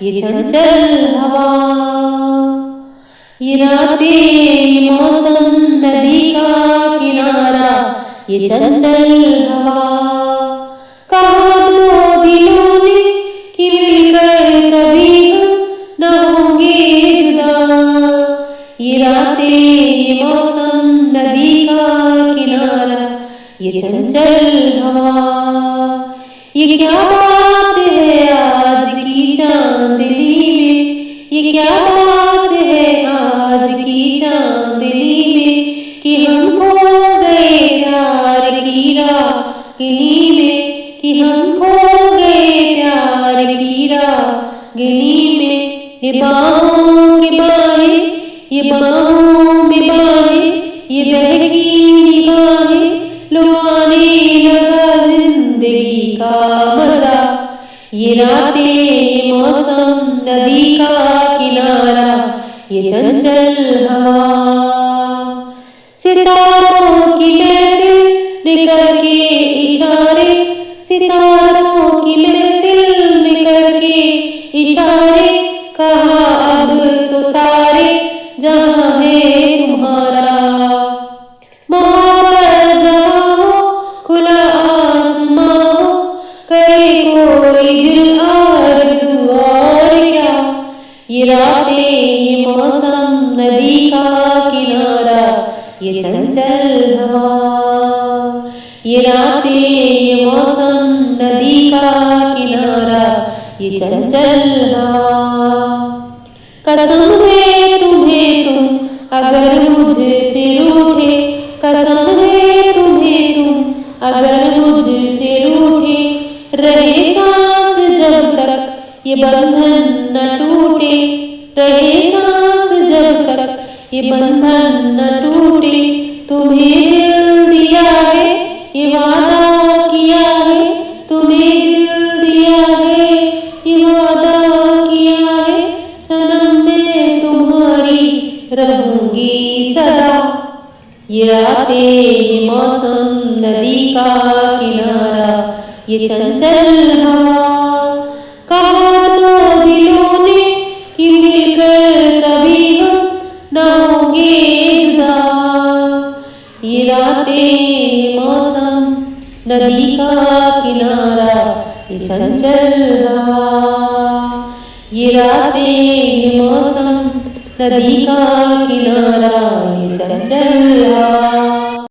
ये चंचल हवा, ये रातें, ये मौसम, नदी का किनारा, ये चंचल हवा। कहा दो दिलों ने कि मिलकर कभी हम न होंगे जुदा। ये रातें, ये मौसम, नदी का किनारा, ये चंचल हवा। ये क्या बात है आज की चांदनी में, ये क्या बात है आज की चांदनी में, कि हम खो गए प्यार की रागनी में, कि हम खो गए प्यार की रागनी में। ये बाहों की बाहें, ये बाहों में बाहें, ये बहकी निगाहें, लुभाने लगा जिंदगी का मजा। ये रातें, ये मौसम, नदी का किनारा, ये चंचल हवा। सितारों की महफिल ने करके इशारे, सितारों की महफिल ने करके इशारे, कहा अब तो सारे जहां है तुम्हारा। मोहब्बत जहां हो, खुला आसमां हो, करे कोई दिल आरज़ू और क्या। ये रातें, ये मौसम, नदी का किनारा, ये चंचल हवा। ये रातें, ये मौसम, नदी का किनारा, ये चंचल हवा। कसम है तुम्हें तुम अगर मुझसे रूठे, कसम है तुम्हें तुम अगर मुझसे रूठे, रहे सांस जब तक ये बंधन न टूटे, रहे सांस जब तक ये बंधन न टूटे। तुम्हें दिल दिया है, ये वादा किया है, तुम्हें दिल दिया है, ये वादा किया है, सनम मैं तुम्हारी रहूंगी सदा। ये रातें, ये मौसम, नदी का किनारा, ये चंचल हवा। कहा दो दिलों ने कि मिलकर कभी हम न होंगे जुदा। ये रातें, ये मौसम, नदी का किनारा, ये चंचल हवा। ये रातें, ये मौसम, नदी का किनारा, ये चंचल हवा।